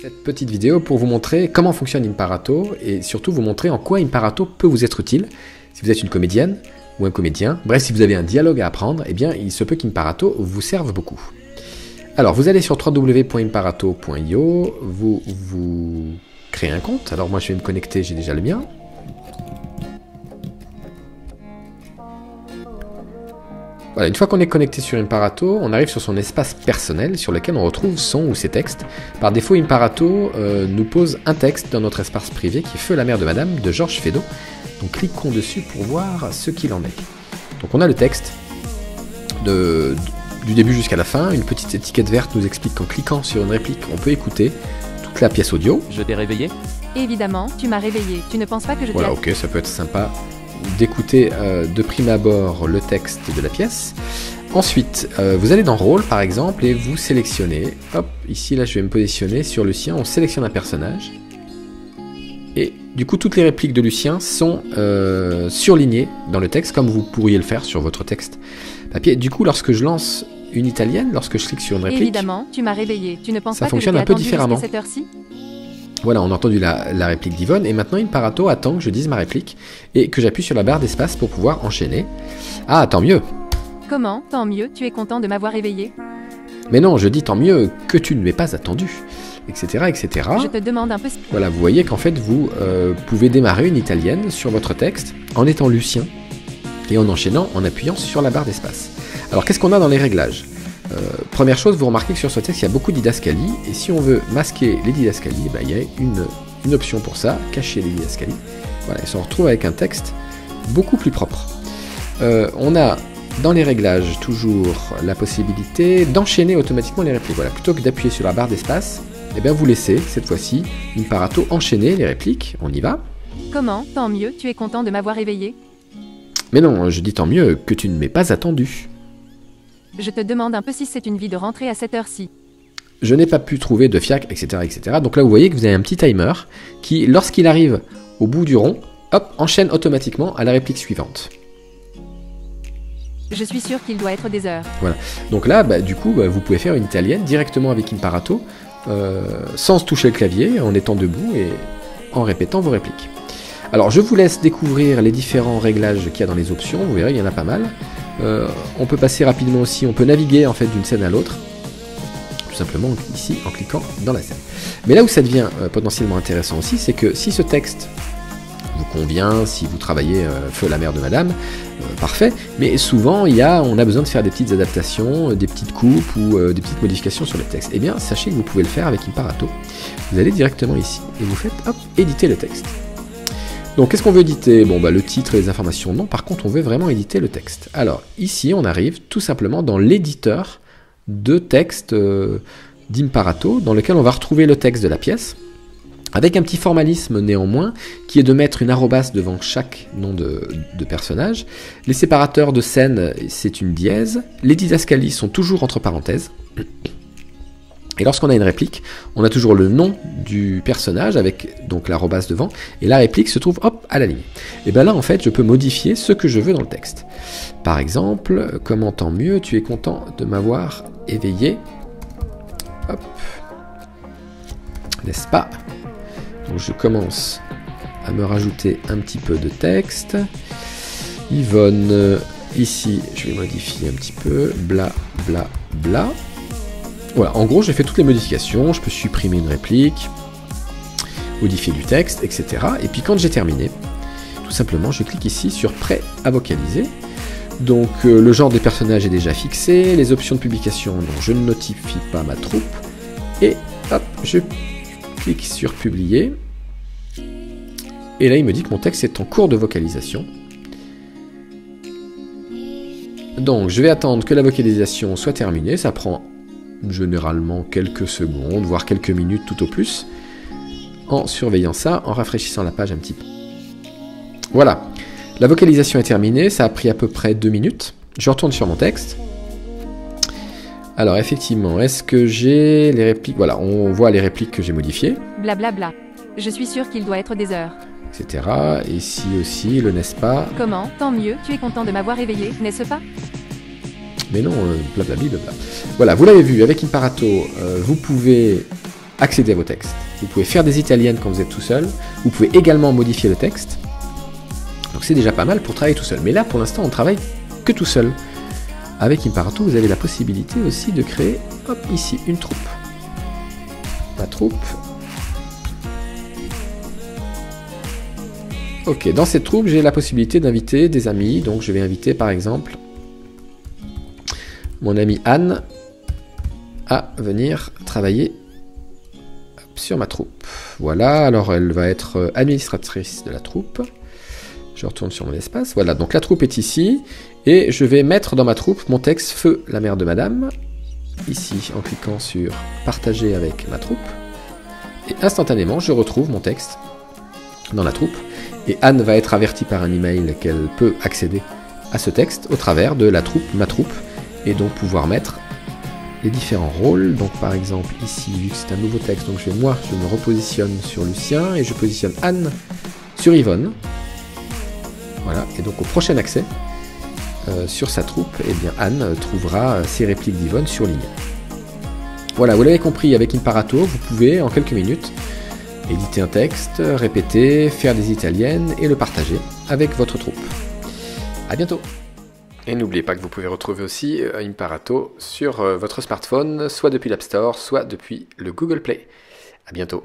Cette petite vidéo pour vous montrer comment fonctionne Imparato et surtout vous montrer en quoi Imparato peut vous être utile si vous êtes une comédienne ou un comédien. Bref, si vous avez un dialogue à apprendre, eh bien il se peut qu'Imparato vous serve beaucoup. Alors vous allez sur www.imparato.io, vous créez un compte. Alors moi je vais me connecter, j'ai déjà le mien. Voilà, une fois qu'on est connecté sur Imparato, on arrive sur son espace personnel sur lequel on retrouve son ou ses textes. Par défaut, Imparato nous pose un texte dans notre espace privé qui est Feu la mère de Madame de Georges Feydeau. Donc cliquons dessus pour voir ce qu'il en est. Donc on a le texte du début jusqu'à la fin. Une petite étiquette verte nous explique qu'en cliquant sur une réplique, on peut écouter toute la pièce audio. Je t'ai réveillé? Évidemment, tu m'as réveillé. Tu ne penses pas que je t'ai... Voilà, ok, ça peut être sympa d'écouter de prime abord le texte de la pièce. Ensuite, vous allez dans Rôle par exemple et vous sélectionnez, hop, ici là je vais me positionner sur Lucien, on sélectionne un personnage et du coup toutes les répliques de Lucien sont surlignées dans le texte comme vous pourriez le faire sur votre texte papier. Du coup lorsque je lance une italienne, lorsque je clique sur une réplique, évidemment, tu m'as réveillé. Tu ne penses ça pas que fonctionne je t'ai un peu attendu différemment. jusqu'à cette heure-ci? Voilà, on a entendu la réplique d'Yvonne, et maintenant Imparato attend que je dise ma réplique, et que j'appuie sur la barre d'espace pour pouvoir enchaîner. Ah, tant mieux! Comment? Tant mieux, tu es content de m'avoir réveillé? Mais non, je dis tant mieux que tu ne m'aies pas attendu, etc., etc. Je te demande un peu... Voilà, vous voyez qu'en fait, vous pouvez démarrer une italienne sur votre texte, en étant Lucien, et en enchaînant, en appuyant sur la barre d'espace. Alors, qu'est-ce qu'on a dans les réglages? Première chose, vous remarquez que sur ce texte, il y a beaucoup didascalies, et si on veut masquer les didascalies, bah, il y a une option pour ça, cacher les didascalies. Voilà, et on se retrouve avec un texte beaucoup plus propre. On a dans les réglages toujours la possibilité d'enchaîner automatiquement les répliques. Voilà, plutôt que d'appuyer sur la barre d'espace, eh bien vous laissez, cette fois-ci, Imparato enchaîner les répliques. On y va. Comment? Tant mieux, tu es content de m'avoir réveillé? Mais non, je dis tant mieux que tu ne m'aies pas attendu. Je te demande un peu si c'est une vie de rentrer à cette heure-ci. Je n'ai pas pu trouver de fiacre, etc., etc. Donc là, vous voyez que vous avez un petit timer qui, lorsqu'il arrive au bout du rond, hop, enchaîne automatiquement à la réplique suivante. Je suis sûr qu'il doit être des heures. Voilà. Donc là, du coup, vous pouvez faire une italienne directement avec Imparato, sans toucher le clavier, en étant debout et en répétant vos répliques. Alors, je vous laisse découvrir les différents réglages qu'il y a dans les options. Vous verrez, il y en a pas mal. On peut passer rapidement aussi, on peut naviguer en fait d'une scène à l'autre, tout simplement ici en cliquant dans la scène. Mais là où ça devient potentiellement intéressant aussi, c'est que si ce texte vous convient, si vous travaillez Feu la mère de Madame, parfait, mais souvent on a besoin de faire des petites adaptations, des petites coupes ou des petites modifications sur le texte. Eh bien, sachez que vous pouvez le faire avec Imparato. Vous allez directement ici et vous faites hop, éditer le texte. Donc qu'est-ce qu'on veut éditer? Bon, le titre et les informations, non. Par contre, on veut vraiment éditer le texte. Alors, ici, on arrive tout simplement dans l'éditeur de texte d'Imparato, dans lequel on va retrouver le texte de la pièce, avec un petit formalisme néanmoins, qui est de mettre une arrobas devant chaque nom de personnage. Les séparateurs de scène, c'est une dièse. Les didascalies sont toujours entre parenthèses. Et lorsqu'on a une réplique, on a toujours le nom du personnage avec donc l'arrobas devant, et la réplique se trouve hop à la ligne. Et bien là en fait je peux modifier ce que je veux dans le texte. Par exemple, comment tant mieux, tu es content de m'avoir éveillé. Hop. N'est-ce pas? Donc je commence à me rajouter un petit peu de texte. Yvonne, ici je vais modifier un petit peu, bla bla bla. Voilà, en gros j'ai fait toutes les modifications, je peux supprimer une réplique, modifier du texte, etc. Et puis quand j'ai terminé, tout simplement je clique ici sur Prêt à vocaliser. Donc le genre des personnages est déjà fixé, les options de publication, donc je ne notifie pas ma troupe. Et hop, je clique sur Publier. Et là il me dit que mon texte est en cours de vocalisation. Donc je vais attendre que la vocalisation soit terminée, ça prend généralement quelques secondes, voire quelques minutes tout au plus, en surveillant ça, en rafraîchissant la page un petit peu. Voilà, la vocalisation est terminée, ça a pris à peu près 2 minutes. Je retourne sur mon texte. Alors effectivement, est-ce que j'ai les répliques? Voilà, on voit les répliques que j'ai modifiées. Blablabla. Je suis sûr qu'il doit être des heures. Etc. Et ici aussi, le n'est-ce pas? Comment? Tant mieux, tu es content de m'avoir réveillé, n'est-ce pas? Mais non, blablabli, blabla. Voilà, vous l'avez vu, avec Imparato, vous pouvez accéder à vos textes. Vous pouvez faire des italiennes quand vous êtes tout seul. Vous pouvez également modifier le texte. Donc c'est déjà pas mal pour travailler tout seul. Mais là, pour l'instant, on travaille que tout seul. Avec Imparato, vous avez la possibilité aussi de créer, hop, ici, une troupe. Ma troupe. Ok, dans cette troupe, j'ai la possibilité d'inviter des amis. Donc je vais inviter par exemple mon amie Anne à venir travailler sur ma troupe. Voilà, alors elle va être administratrice de la troupe. Je retourne sur mon espace. Voilà, donc la troupe est ici. Et je vais mettre dans ma troupe mon texte Feu, la mère de madame. Ici, en cliquant sur partager avec ma troupe. Et instantanément, je retrouve mon texte dans la troupe. Et Anne va être avertie par un email qu'elle peut accéder à ce texte au travers de la troupe, ma troupe. Et donc pouvoir mettre les différents rôles. Donc par exemple ici, vu que c'est un nouveau texte, donc je me repositionne sur Lucien et je positionne Anne sur Yvonne. Voilà, et donc au prochain accès sur sa troupe, eh bien Anne trouvera ses répliques d'Yvonne surlignées. Voilà, vous l'avez compris, avec Imparato, vous pouvez en quelques minutes éditer un texte, répéter, faire des italiennes et le partager avec votre troupe. A bientôt! Et n'oubliez pas que vous pouvez retrouver aussi Imparato sur votre smartphone, soit depuis l'App Store, soit depuis le Google Play. A bientôt!